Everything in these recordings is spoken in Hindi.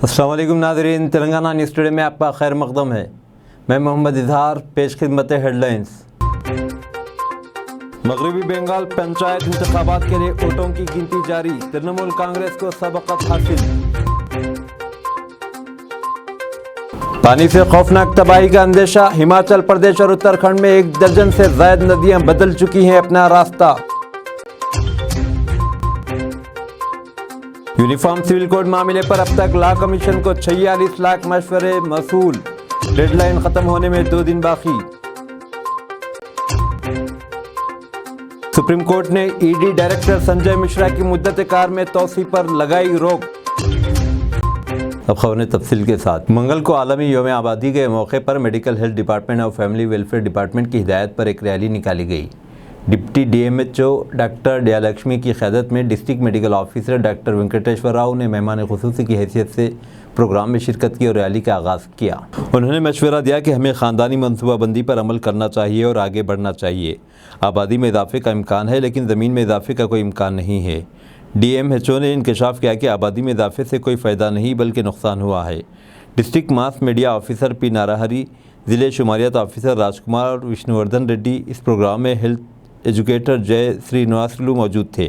अस्सलाम वालेकुम नाज़रीन, तेलंगाना न्यूज़ टुडे में आपका खैर मक़दम है। मैं मोहम्मद इजहार, पेश खिदमत हेडलाइंस। मगरबी बंगाल पंचायत इंतखाबात के लिए वोटों की गिनती जारी, तृणमूल कांग्रेस को सबकत हासिल। पानी से खौफनाक तबाही का अंदेशा, हिमाचल प्रदेश और उत्तराखंड में 1 दर्जन से ज़ायद नदियां बदल चुकी हैं अपना रास्ता। यूनिफॉर्म सिविल कोड मामले पर अब तक लॉ कमीशन को 46 लाख मशवरे मसूल, डेडलाइन खत्म होने में 2 दिन बाकी। सुप्रीम कोर्ट ने ईडी डायरेक्टर संजय मिश्रा की मुद्दत कार में तोसी पर लगाई रोक। अब खबरें तफसील के साथ। मंगल को आलमी योम आबादी के मौके पर मेडिकल हेल्थ डिपार्टमेंट और फैमिली वेलफेयर डिपार्टमेंट की हिदायत पर एक रैली निकाली गई। डिप्टी डीएमएचओ डॉक्टर दयालक्ष्मी की क़यादत में district medical officer doctor Venkateshwar Rao ने मेहमान खुसूसी की हैसियत से प्रोग्राम में शिरकत की और रैली का आगाज़ किया। उन्होंने मशवरा दिया कि हमें ख़ानदानी मनसूबाबंदी पर अमल करना चाहिए और आगे बढ़ना चाहिए। आबादी में इजाफे का इम्कान है, लेकिन ज़मीन में इजाफे का कोई इम्कान नहीं है। डीएमएचओ ने इंकशाफ किया कि आबादी में इजाफे से कोई फ़ायदा नहीं बल्कि नुकसान हुआ है। District mass media officer P Narahari, ज़िले शुमारियात ऑफिसर राजकुमार और विष्णुवर्धन रेड्डी, इस प्रोग्राम में हेल्थ एजुकेटर जय श्रीनिवासलू मौजूद थे।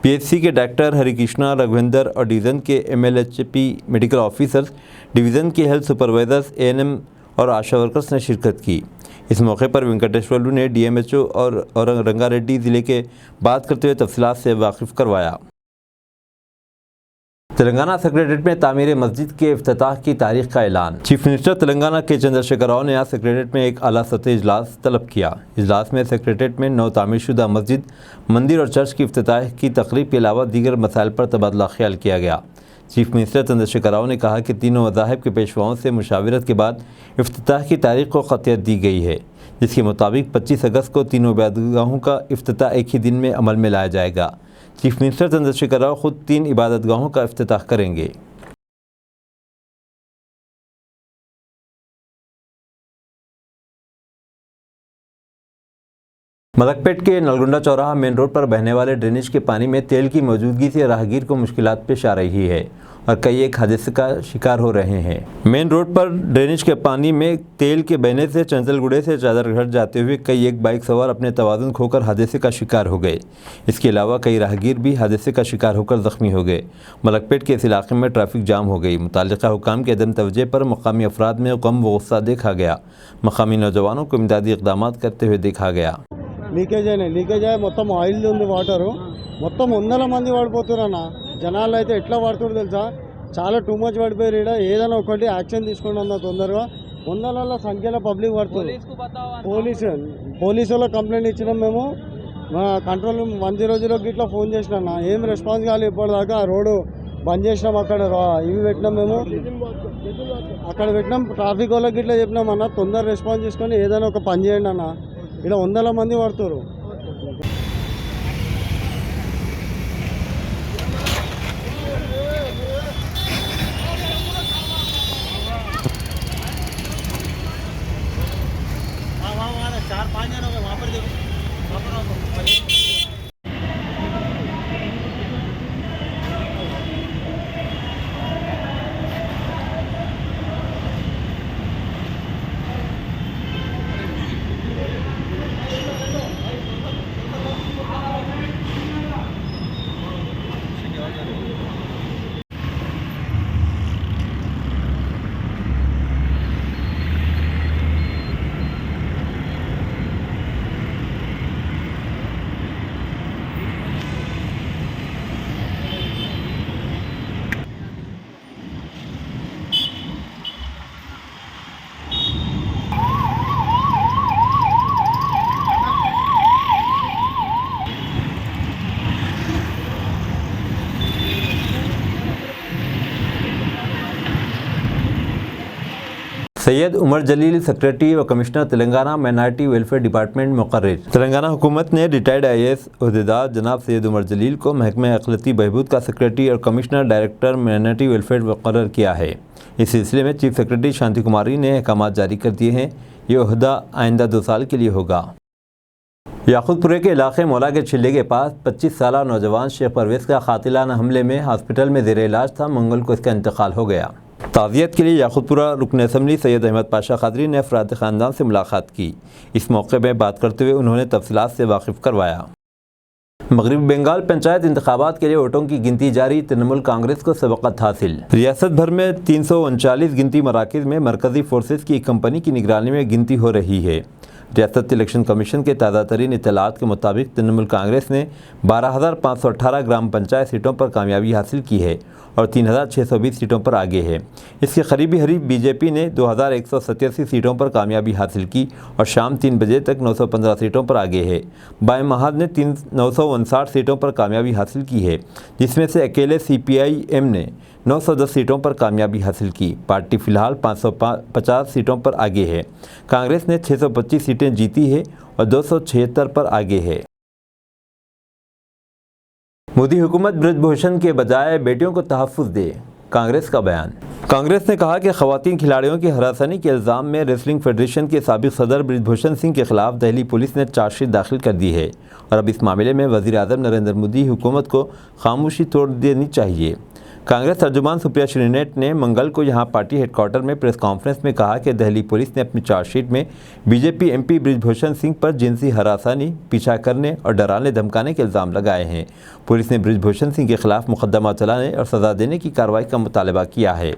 पीएचसी के डॉक्टर हरिकृष्णा रघुवेंद्र और डिवीज़न के एमएलएचपी मेडिकल ऑफिसर्स, डिवीज़न के हेल्थ सुपरवाइजर्स, एएनएम और आशा वर्कर्स ने शिरकत की। इस मौके पर वेंकटेश्वरलू ने डीएमएचओ और रंगारेड्डी ज़िले के बात करते हुए तफसीलात से वाकिफ़ करवाया। तेलंगाना सेक्रेटरीट में तामीर मस्जिद के इफ्तिताह की तारीख का ऐलान। चीफ मिनिस्टर तेलंगाना के चंद्रशेखर राव ने आज सेक्रेटरीट में एक आला सतह इजलास तलब किया। इजलास में सेक्रेटरीट में नौ तामीरशुदा मस्जिद, मंदिर और चर्च की इफ्तिताह की तकरीब के अलावा दीगर मसाइल पर तबादला ख्याल किया गया। चीफ मिनिस्टर चंद्रशेखर राव ने कहा कि तीनों मज़ाहिब के पेशवाओं से मुशावरत के बाद इफ्तिताह की तारीख को क़तियत दी गई है, जिसके मुताबिक 25 अगस्त को तीनों इबादतगाहों का इफ्तिताह एक ही दिन में अमल में लाया जाएगा। चीफ मिनिस्टर चंद्रशेखर राव खुद 3 इबादतगाहों का इफ्तिताह करेंगे। मलकपेट के नलगुंडा चौराहा मेन रोड पर बहने वाले ड्रेनेज के पानी में तेल की मौजूदगी से राहगीर को मुश्किलात पेश आ रही है और कई एक हादसे का शिकार हो रहे हैं। मेन रोड पर ड्रेनेज के पानी में तेल के बहने से चंचलगुड़े से चादरघाट जाते हुए कई एक बाइक सवार अपने तवाज़ुन खोकर हादसे का शिकार हो गए। इसके अलावा कई राहगीर भी हादसे का शिकार होकर ज़ख्मी हो गए। मलकपेट के इस इलाके में ट्रैफिक जाम हो गई। मुताल्लिक़ा हुकाम के अदम तवज्जो पर मकामी अफराद में गम व गुस्सा देखा गया। मकामी नौजवानों को इमदादी इक़दामात करते हुए देखा गया। లీకేజ్ మొత్తం ఆయిల్ ఉంది, వాటర్ మొత్తం 100 మంది పడిపోతున్నా. జనాలు అయితే ఎట్లా పడుతున్నారు తెలుసా, చాలా టూ మచ్ పడిపోయారు. ఇక్కడ ఏదైనా ఒకటి యాక్షన్ తీసుకోండి అన్న తొందరగా. 100ల సంఖ్యలో పబ్లిక్ పడుతుంది. పోలీసు వాళ్ళకి కంప్లైంట్ ఇచ్చినాం మేము. కంట్రోల్ 100కి ఇట్లా ఫోన్ చేసినా, ఏం రెస్పాన్స్ కావాలి ఇప్పటిదాకా. ఆ రోడ్డు బంద్ చేసినాం, అక్కడ ఇవి పెట్టినాం, మేము అక్కడ పెట్టినాం. ట్రాఫిక్ వాళ్ళకి ఇట్లా చెప్పినాం అన్న, తొందర రెస్పాన్స్ తీసుకొని ఏదైనా ఒక పని చేయండి అన్న. ఇక్కడ 100 మంది పడుతున్నారు. सैयद उमर जलील सेक्रेटरी व commissioner Telangana minority welfare department मुकर्रर। तेलंगाना हुकूमत ने रिटायर्ड IAS ओहदेदार जनाब सैयद उमर जलील को महकमा अक़लियती बहबूद का सेक्रेटरी और कमिश्नर डायरेक्टर माइनॉरिटी वेलफेयर मुकर्रर किया है। इस सिलसिले में चीफ सेक्रेटरी शांति कुमारी ने अहकामात जारी कर दिए हैं। ये ओहदा आइंदा 2 साल के लिए होगा। याकूतपुरे के इलाके मौला के छिल्ले के पास 25 साल नौजवान शेख परवेज़ का कातिलाना हमले में हॉस्पिटल में ज़ेर इलाज था। मंगल को इसका इंतकाल हो गया। ताज़ियत के लिए याकूतपुरा रुकन असम्बली सैयद अहमद पाशा कादरी ने अफराद ख़ानदान से मुलाकात की। इस मौके में बात करते हुए उन्होंने तफसीलात से वाकिफ़ करवाया। मगरबी बंगाल पंचायत इंतखाबात के लिए वोटों की गिनती जारी। तृणमूल कांग्रेस को सबकत हासिल। रियासत भर में 339 गिनती मराकज़ में मरकज़ी फोर्सेस की एक कंपनी की निगरानी में गिनती हो रही है। रियासत इलेक्शन कमीशन के ताज़ा तरीन इत्तलात के मुताबिक तृणमूल कांग्रेस ने 12,518 ग्राम पंचायत सीटों पर कामयाबी हासिल की है और 3,620 सीटों पर आगे है। इसके करीबी हरीफ बीजेपी ने 2,187 सीटों पर कामयाबी हासिल की और शाम 3 बजे तक 915 सीटों पर आगे है। बाएं महाद ने 959 सीटों पर कामयाबी हासिल की है, जिसमें से अकेले CPIM ने 910 सीटों पर कामयाबी हासिल की। पार्टी फ़िलहाल 550 सीटों पर आगे है। कांग्रेस ने 625 सीटें जीती है और 276 पर आगे है। मोदी हुकूमत ब्रजभूषण के बजाय बेटियों को तहफ़्फ़ुज़ दे, कांग्रेस का बयान। कांग्रेस ने कहा कि ख़वातीन खिलाड़ियों की हरासनी के इल्ज़ाम में रेसलिंग फेडरेशन के साबिक़ सदर ब्रजभूषण सिंह के ख़िलाफ़ दिल्ली पुलिस ने चार्जशीट दाखिल कर दी है और अब इस मामले में वज़ीर-ए-आज़म नरेंद्र मोदी हुकूमत को खामोशी तोड़ देनी चाहिए। कांग्रेस तर्जुमान सुप्रिया श्रीनेट ने मंगल को यहां पार्टी हेडक्वार्टर में प्रेस कॉन्फ्रेंस में कहा कि दिल्ली पुलिस ने अपनी चार्जशीट में बीजेपी MP ब्रजभूषण सिंह पर जिनसी हरासनी, पीछा करने और डराने धमकाने के इल्ज़ाम लगाए हैं। पुलिस ने ब्रजभूषण सिंह के खिलाफ मुकदमा चलाने और सज़ा देने की कार्रवाई का मुतालबा किया है।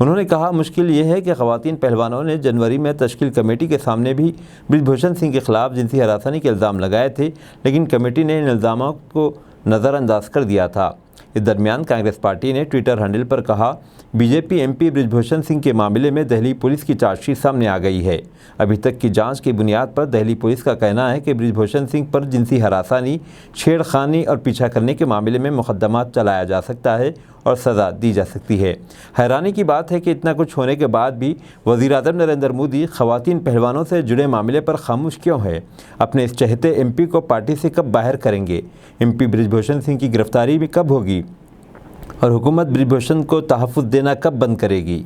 उन्होंने कहा, मुश्किल ये है कि ख़वातीन पहलवानों ने जनवरी में तश्कील कमेटी के सामने भी ब्रजभूषण सिंह के खिलाफ जिनसी हरासनी के इल्ज़ाम लगाए थे, लेकिन कमेटी ने इन इल्ज़ामों को नज़रअंदाज कर दिया था। इस दरमियान कांग्रेस पार्टी ने ट्विटर हैंडल पर कहा, बीजेपी MP ब्रजभूषण सिंह के मामले में दिल्ली पुलिस की चार्जशीट सामने आ गई है। अभी तक की जांच की बुनियाद पर दिल्ली पुलिस का कहना है कि ब्रजभूषण सिंह पर जिनसी हरासानी, छेड़खानी और पीछा करने के मामले में मुकदमा चलाया जा सकता है और सज़ा दी जा सकती है। हैरानी की बात है कि इतना कुछ होने के बाद भी वज़ीर-ए-आज़म नरेंद्र मोदी ख़वातीन पहलवानों से जुड़े मामले पर खामोश क्यों है? अपने इस चहेते MP को पार्टी से कब बाहर करेंगे? MP ब्रजभूषण सिंह की गिरफ्तारी भी कब होगी और हुकूमत ब्रजभूषण को तहफ़्फ़ुज़ देना कब बंद करेगी?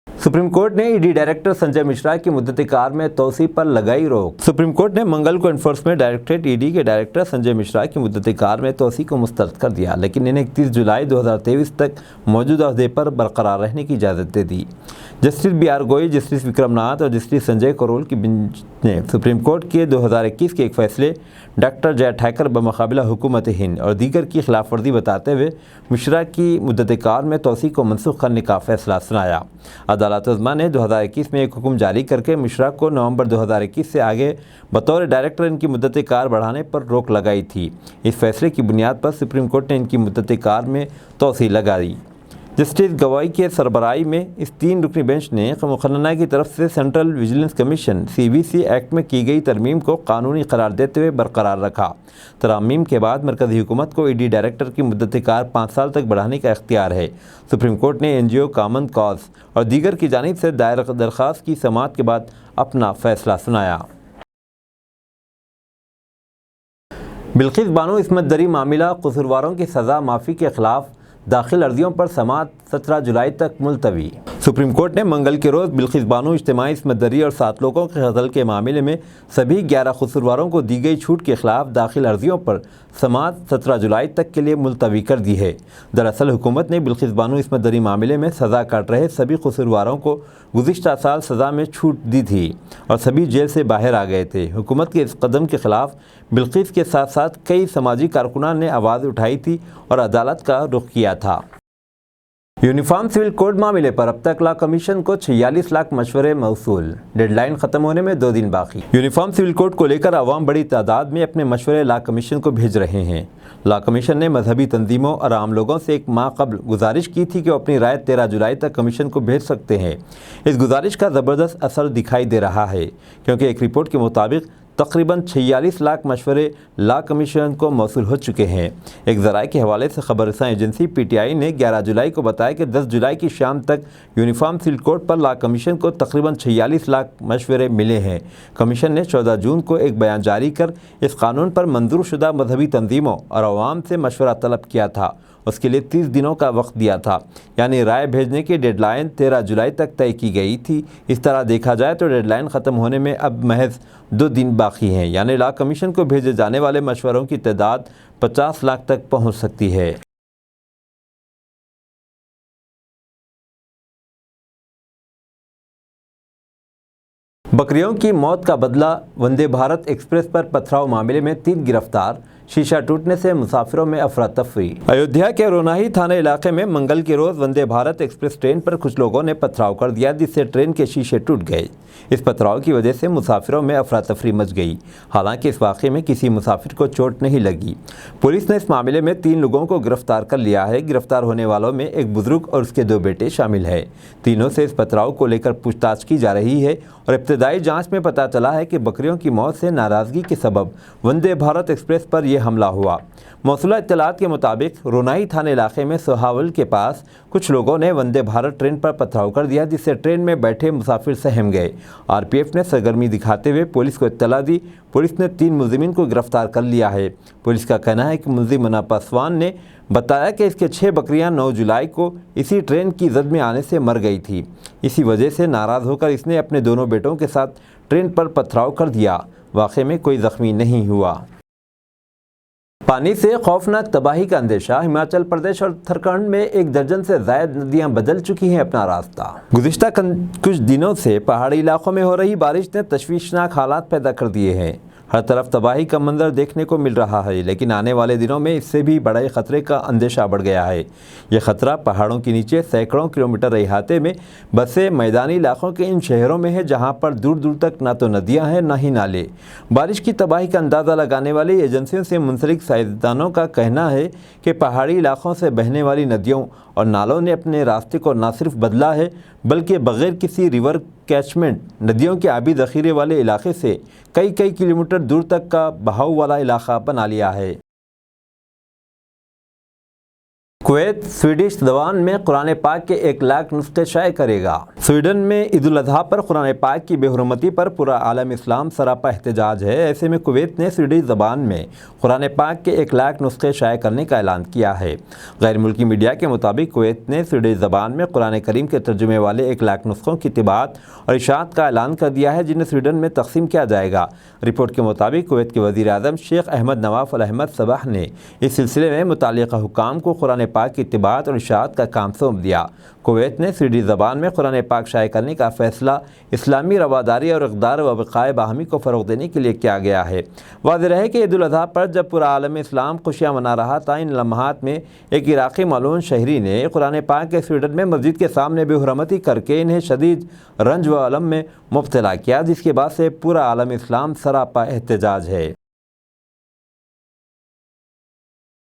सुप्रीम कोर्ट ने ED डायरेक्टर संजय मिश्रा की मुद्दत-ए-कार में तोसी पर लगाई रोक। सुप्रीम कोर्ट ने मंगल को एनफोर्समेंट डायरेक्टरेट ED के डायरेक्टर संजय मिश्रा की मुद्दत-ए-कार में तोसी को मुस्तरद कर दिया, लेकिन इन्हें 31 जुलाई 2023 तक मौजूदा अहदे पर बरकरार रहने की इजाज़त दे दी। Justice BR Goyal, justice Vikramnath और जस्टिस संजय करोल की बेंच ने सुप्रीम कोर्ट के 2021 के एक फैसले डॉक्टर जय ठाकर बमुकाबला हुकूमत हिंद और दीगर की खिलाफ वर्जी बताते हुए मिश्रा की मुद्दत-ए-कार में तोसी को मनसूख करने का फैसला सुनाया। अदालत उज़्मा ने 2021 में एक हुक्म जारी करके मिश्रा को नवंबर 2021 से आगे बतौर डायरेक्टर इनकी मुद्दत-ए-कार बढ़ाने पर रोक लगाई थी। इस फैसले की बुनियाद पर सुप्रीम कोर्ट ने इनकी मुद्दत-ए-कार में तोसी लगाई। जस्टिस गवाई के सरबराही में इस 3 रुकनी बेंच ने मुक़न्ना की तरफ से central vigilance commission CVC act में की गई तरमीम को कानूनी करार देते हुए बरकरार रखा। तरमीम के बाद मरकज़ी हुकूमत को ED डायरेक्टर की मुद्दत-ए-कार 5 साल तक बढ़ाने का इख्तियार है। सुप्रीम कोर्ट ने NGO, कॉमन कॉज और दीगर की जानिब से दायर दरख्वास्त की समाअत के बाद अपना फैसला सुनाया। बिल्किस बानो इस्मत दरी मामला, कसूरवारों की सज़ा माफ़ी के खिलाफ दाखिल अर्जियों पर समाअत 17 जुलाई तक मुलतवी। सुप्रीम कोर्ट ने मंगल के रोज़ बिल्किस बानो इज्तिमाई इस्मत दरी और 7 लोगों के कत्ल के मामले में सभी 11 कसूरवारों को दी गई छूट के खिलाफ दाखिल अर्जियों पर समाअत 17 जुलाई तक के लिए मुलतवी कर दी है। दरअसल हुकूमत ने बिल्किस बानो इस्मत दरी मामले में सज़ा काट रहे सभी कसूरवारों को गुज़िश्ता साल सज़ा में छूट दी थी और सभी जेल से बाहर आ गए थे। हुकूमत के इस कदम के खिलाफ बिल्किस के साथ साथ कई समाजी कारकुनान ने आवाज़ उठाई थी और अदालत का रुख किया था। यूनिफॉर्म सिविल कोड मामले पर अब तक लॉ कमीशन को 46 लाख मशवरे मौसूल। डेडलाइन ख़त्म होने में 2 दिन बाकी। यूनिफॉर्म सिविल कोड को लेकर आवाम बड़ी तादाद में अपने मशवरे लॉ कमीशन को भेज रहे हैं। लॉ कमीशन ने मजहबी तंजीमों और आम लोगों से 1 माह कबल गुजारिश की थी कि वो अपनी राय 13 जुलाई तक कमीशन को भेज सकते हैं। इस गुजारिश का ज़बरदस्त असर दिखाई दे रहा है, क्योंकि एक रिपोर्ट के मुताबिक तकरीबन 46 लाख मशवरे लॉ कमीशन को मौसूल हो चुके हैं। एक ज़राए के हवाले से खबरसां एजेंसी PTI ने 11 जुलाई को बताया कि 10 जुलाई की शाम तक यूनिफॉर्म सिविल कोड पर लॉ कमीशन को तकरीबन 46 लाख मशवरे मिले हैं। कमीशन ने 14 जून को एक बयान जारी कर इस कानून पर मंजूर शुदा मजहबी तंजीमों और अवाम से मशवरा तलब किया था उसके लिए 30 दिनों का वक्त दिया था, यानी राय भेजने की डेडलाइन 13 जुलाई तक तय की गई थी। इस तरह देखा जाए तो डेडलाइन ख़त्म होने में अब महज 2 दिन बाकी हैं, यानी लॉ कमीशन को भेजे जाने वाले मशवरों की तादाद 50 लाख तक पहुँच सकती है। बकरियों की मौत का बदला, वंदे भारत एक्सप्रेस पर पथराव मामले में 3 गिरफ्तार, शीशा टूटने से मुसाफिरों में अफरा तफरी। अयोध्या के रोनाही थाना इलाके में मंगल के रोज वंदे भारत एक्सप्रेस ट्रेन पर कुछ लोगों ने पथराव कर दिया, जिससे ट्रेन के शीशे टूट गए। इस पथराव की वजह से मुसाफिरों में अफरा तफरी मच गई। हालांकि इस वाक़े में किसी मुसाफिर को चोट नहीं लगी। पुलिस ने इस मामले में 3 लोगों को गिरफ्तार कर लिया है। गिरफ्तार होने वालों में एक बुजुर्ग और उसके 2 बेटे शामिल हैं। तीनों से इस पथराव को लेकर पूछताछ की जा रही है और इब्तदाई जांच में पता चला है कि बकरियों की मौत से नाराज़गी के सबब वंदे भारत एक्सप्रेस पर यह हमला हुआ। मौसूला इत्तलात के मुताबिक रोनाही थाना इलाके में सोहावल के पास कुछ लोगों ने वंदे भारत ट्रेन पर पथराव कर दिया, जिससे ट्रेन में बैठे मुसाफिर सहम गए। आरपीएफ ने सरगर्मी दिखाते हुए पुलिस को इत्तला दी। पुलिस ने 3 मुलजिमीन को गिरफ्तार कर लिया है। पुलिस का कहना है कि मुलजिम मना पासवान ने बताया कि इसके 6 बकरियां 9 जुलाई को इसी ट्रेन की जद में आने से मर गई थी। इसी वजह से नाराज़ होकर इसने अपने दोनों बेटों के साथ ट्रेन पर पथराव कर दिया। वाक़े में कोई ज़ख्मी नहीं हुआ। पानी से खौफनाक तबाही का अंदेशा, हिमाचल प्रदेश और उत्तराखंड में 1 दर्जन से ज़ायद नदियां बदल चुकी हैं अपना रास्ता। गुज़िश्ता कुछ दिनों से पहाड़ी इलाकों में हो रही बारिश ने तशवीशनाक हालात पैदा कर दिए हैं। हर तरफ तबाही का मंजर देखने को मिल रहा है, लेकिन आने वाले दिनों में इससे भी बड़े ख़तरे का अंदेशा बढ़ गया है। यह ख़तरा पहाड़ों के नीचे सैकड़ों किलोमीटर अहाते में बसे मैदानी इलाकों के इन शहरों में है, जहां पर दूर दूर तक ना तो नदियां हैं ना ही नाले। बारिश की तबाही का अंदाज़ा लगाने वाली एजेंसियों से मुंसलिक साइंसदानों का कहना है कि पहाड़ी इलाकों से बहने वाली नदियों और नालों ने अपने रास्ते को न सिर्फ बदला है, बल्कि बग़ैर किसी रिवर कैचमेंट नदियों के आबी ज़ख़ीरे वाले इलाके से कई किलोमीटर दूर तक का बहाव वाला इलाका बना लिया है। कुवैत स्वीडिश ज़बान में कुरान पाक के 1 लाख नुस्खे शाये करेगा। स्वीडन में ईद उल अज़हा पर कुरान पाक की बेहुरमती पर पूरा आलम इस्लाम सरापा एहतजाज है। ऐसे में कुवैत ने स्वीडिश ज़बान में कुरान पाक के 1 लाख नुस्खे शाये करने का ऐलान किया है। गैर मुल्की मीडिया के मुताबिक कुवैत ने स्वीडिश ज़बान में कुरान करीम के तर्जुमे वाले 1 लाख नुस्खों की तिबात और इशाअत का ऐलान कर दिया है, जिन्हें स्वीडन में तकसीम किया जाएगा। रिपोर्ट के मुताबिक कुवैत के वज़ीर आज़म शेख अहमद नवाफ अल अहमद सबाह ने इस सिलसिले में मुताल्लिक़ा हुक्काम को कुरान पाक की तिबात और इशाअत का काम सौंप दिया। कुवैत ने स्वीडिश ज़बान में कुरान पाक शाये करने का फ़ैसला इस्लामी रवादारी और इक़दार व बक़ाए बाहमी को फ़रोग़ देने के लिए किया गया है। वाज़ेह है कि ईद उल अज़हा पर जब पूरा आलम इस्लाम खुशियाँ मना रहा था, इन लम्हात में एक इराक़ी मालून शहरी ने कुरान पाक के स्वीडन में मस्जिद के सामने बेहुरमती करके इन्हें शदीद रंज व अलम में मुब्तला किया, जिसके बाद से पूरा आलम इस्लाम सरापा एहतजाज है।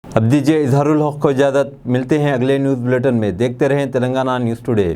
अब दीजिए इजहारुल हक़ को इजाज़त। मिलते हैं अगले न्यूज़ बुलेटिन में। देखते रहें तेलंगाना न्यूज़ टुडे।